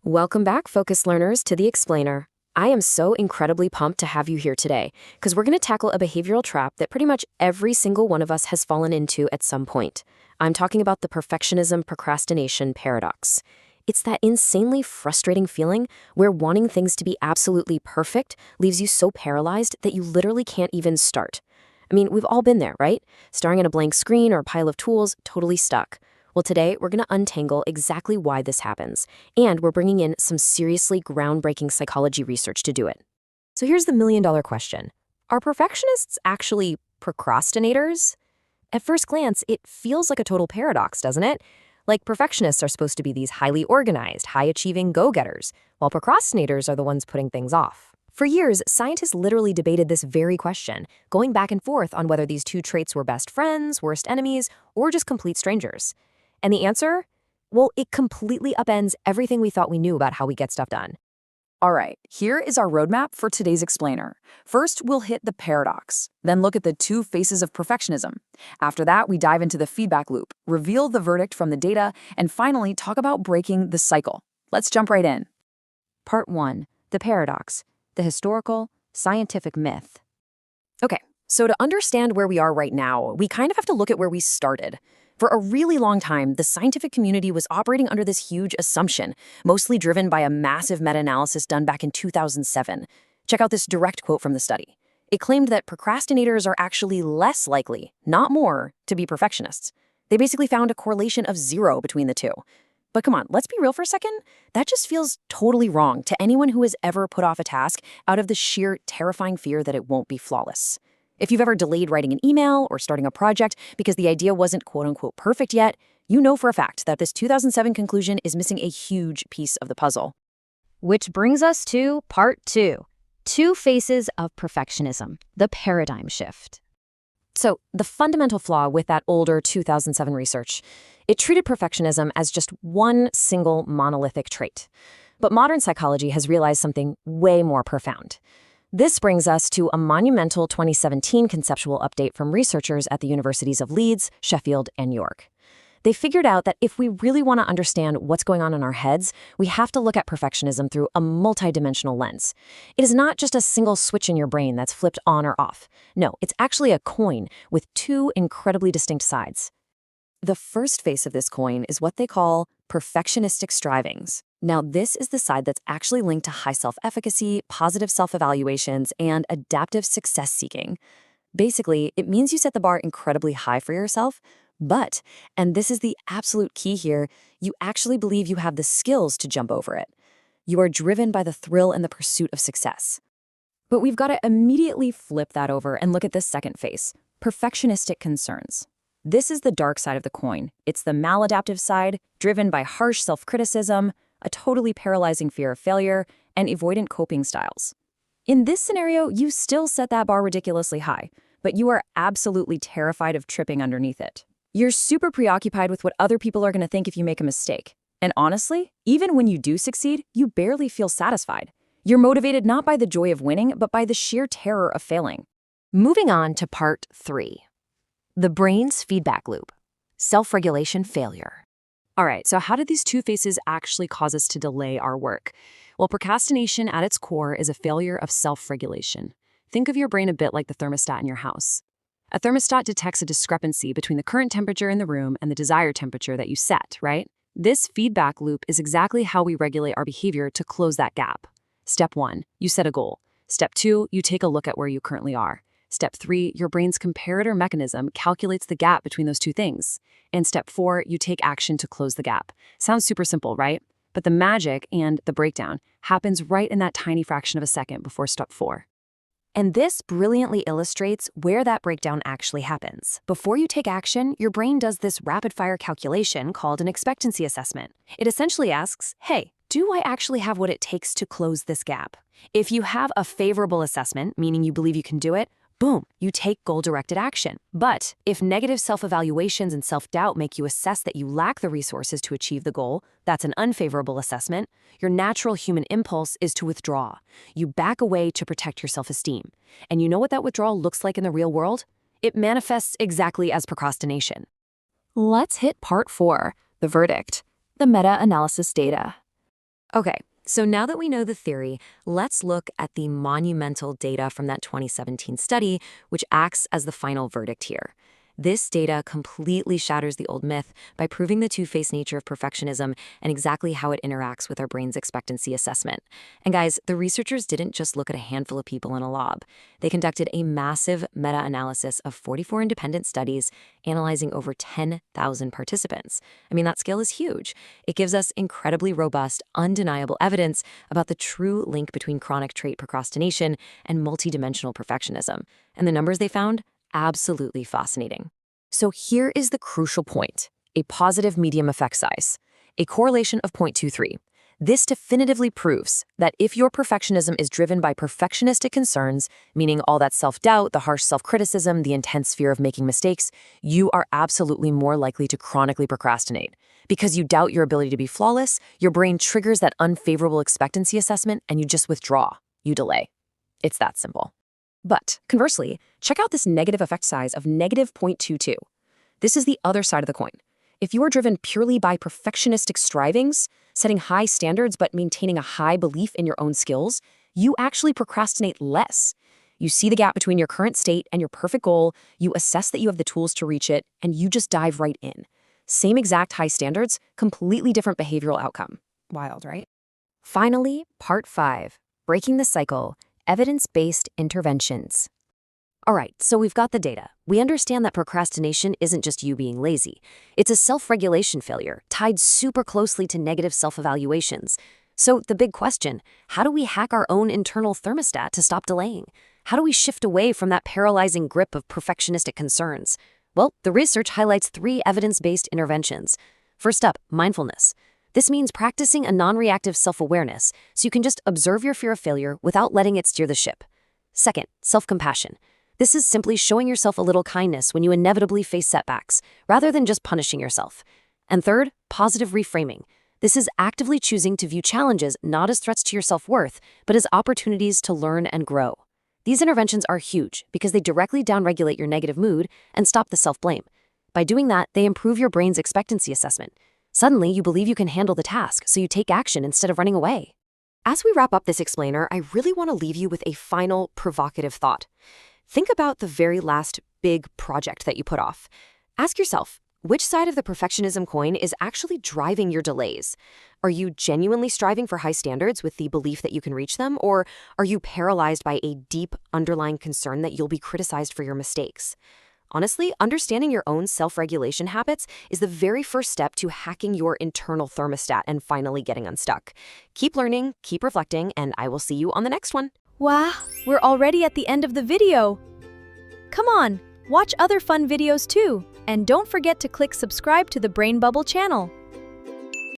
Welcome back, focused learners, to The Explainer. I am so incredibly pumped to have you here today, because we're going to tackle a behavioral trap that pretty much every single one of us has fallen into at some point. I'm talking about the perfectionism procrastination paradox. It's that insanely frustrating feeling where wanting things to be absolutely perfect leaves you so paralyzed that you literally can't even start. I mean, we've all been there, right? Staring at a blank screen or a pile of tools, totally stuck. Well, today, we're going to untangle exactly why this happens, and we're bringing in some seriously groundbreaking psychology research to do it. So here's the million-dollar question. Are perfectionists actually procrastinators? At first glance, it feels like a total paradox, doesn't it? Like perfectionists are supposed to be these highly organized, high-achieving go-getters, while procrastinators are the ones putting things off. For years, scientists literally debated this very question, going back and forth on whether these two traits were best friends, worst enemies, or just complete strangers. And the answer? Well, it completely upends everything we thought we knew about how we get stuff done. All right, here is our roadmap for today's explainer. First, we'll hit the paradox, then look at the two faces of perfectionism. After that, we dive into the feedback loop, reveal the verdict from the data, and finally talk about breaking the cycle. Let's jump right in. Part 1. The paradox. The historical, scientific myth. Okay, so to understand where we are right now, we kind of have to look at where we started. For a really long time, the scientific community was operating under this huge assumption, mostly driven by a massive meta-analysis done back in 2007. Check out this direct quote from the study. It claimed that procrastinators are actually less likely, not more, to be perfectionists. They basically found a correlation of 0 between the two. But come on, let's be real for a second. That just feels totally wrong to anyone who has ever put off a task out of the sheer terrifying fear that it won't be flawless. If you've ever delayed writing an email or starting a project because the idea wasn't quote-unquote perfect yet, you know for a fact that this 2007 conclusion is missing a huge piece of the puzzle. Which brings us to part 2. Two faces of perfectionism, the paradigm shift. So, the fundamental flaw with that older 2007 research, it treated perfectionism as just one single monolithic trait. But modern psychology has realized something way more profound. This brings us to a monumental 2017 conceptual update from researchers at the universities of Leeds, Sheffield, and York. They figured out that if we really want to understand what's going on in our heads, we have to look at perfectionism through a multidimensional lens. It is not just a single switch in your brain that's flipped on or off. No, it's actually a coin with two incredibly distinct sides. The first face of this coin is what they call perfectionistic strivings. Now, this is the side that's actually linked to high self-efficacy, positive self-evaluations, and adaptive success seeking. Basically, it means you set the bar incredibly high for yourself, but, and this is the absolute key here, you actually believe you have the skills to jump over it. You are driven by the thrill and the pursuit of success. But we've got to immediately flip that over and look at this second face, perfectionistic concerns. This is the dark side of the coin. It's the maladaptive side, driven by harsh self-criticism, a totally paralyzing fear of failure, and avoidant coping styles. In this scenario, you still set that bar ridiculously high, but you are absolutely terrified of tripping underneath it. You're super preoccupied with what other people are going to think if you make a mistake. And honestly, even when you do succeed, you barely feel satisfied. You're motivated not by the joy of winning, but by the sheer terror of failing. Moving on to part 3. The brain's feedback loop. Self-regulation failure. All right, so how did these two faces actually cause us to delay our work? Well, procrastination at its core is a failure of self-regulation. Think of your brain a bit like the thermostat in your house. A thermostat detects a discrepancy between the current temperature in the room and the desired temperature that you set, right? This feedback loop is exactly how we regulate our behavior to close that gap. Step 1, you set a goal. Step 2, you take a look at where you currently are. Step 3, your brain's comparator mechanism calculates the gap between those two things. And step 4, you take action to close the gap. Sounds super simple, right? But the magic and the breakdown happens right in that tiny fraction of a second before step 4. And this brilliantly illustrates where that breakdown actually happens. Before you take action, your brain does this rapid-fire calculation called an expectancy assessment. It essentially asks, hey, do I actually have what it takes to close this gap? If you have a favorable assessment, meaning you believe you can do it, boom, you take goal-directed action. But if negative self-evaluations and self-doubt make you assess that you lack the resources to achieve the goal, that's an unfavorable assessment, your natural human impulse is to withdraw. You back away to protect your self-esteem. And you know what that withdrawal looks like in the real world? It manifests exactly as procrastination. Let's hit part 4, the verdict, the meta-analysis data. Okay, so now that we know the theory, let's look at the monumental data from that 2017 study, which acts as the final verdict here. This data completely shatters the old myth by proving the two-faced nature of perfectionism and exactly how it interacts with our brain's expectancy assessment. And guys, the researchers didn't just look at a handful of people in a lab. They conducted a massive meta-analysis of 44 independent studies, analyzing over 10,000 participants. I mean, that scale is huge. It gives us incredibly robust, undeniable evidence about the true link between chronic trait procrastination and multidimensional perfectionism. And the numbers they found? Absolutely fascinating. So here is the crucial point, a positive medium effect size, a correlation of 0.23. This definitively proves that if your perfectionism is driven by perfectionistic concerns, meaning all that self-doubt, the harsh self-criticism, the intense fear of making mistakes, you are absolutely more likely to chronically procrastinate. Because you doubt your ability to be flawless, your brain triggers that unfavorable expectancy assessment and you just withdraw, you delay. It's that simple. But conversely, check out this negative effect size of negative 0.22. This is the other side of the coin. If you are driven purely by perfectionistic strivings, setting high standards but maintaining a high belief in your own skills, you actually procrastinate less. You see the gap between your current state and your perfect goal, you assess that you have the tools to reach it, and you just dive right in. Same exact high standards, completely different behavioral outcome. Wild, right? Finally, part 5, breaking the cycle. Evidence-based interventions. All right, so we've got the data. We understand that procrastination isn't just you being lazy. It's a self-regulation failure tied super closely to negative self-evaluations. So the big question, how do we hack our own internal thermostat to stop delaying? How do we shift away from that paralyzing grip of perfectionistic concerns? Well, the research highlights 3 evidence-based interventions. First up, mindfulness. This means practicing a non-reactive self-awareness so you can just observe your fear of failure without letting it steer the ship. Second, self-compassion. This is simply showing yourself a little kindness when you inevitably face setbacks, rather than just punishing yourself. And third, positive reframing. This is actively choosing to view challenges not as threats to your self-worth, but as opportunities to learn and grow. These interventions are huge because they directly downregulate your negative mood and stop the self-blame. By doing that, they improve your brain's expectancy assessment. Suddenly, you believe you can handle the task, so you take action instead of running away. As we wrap up this explainer, I really want to leave you with a final provocative thought. Think about the very last big project that you put off. Ask yourself, which side of the perfectionism coin is actually driving your delays? Are you genuinely striving for high standards with the belief that you can reach them, or are you paralyzed by a deep underlying concern that you'll be criticized for your mistakes? Honestly, understanding your own self-regulation habits is the very first step to hacking your internal thermostat and finally getting unstuck. Keep learning, keep reflecting, and I will see you on the next one. Wow, we're already at the end of the video. Come on, watch other fun videos too. And don't forget to click subscribe to the BrainBubble channel.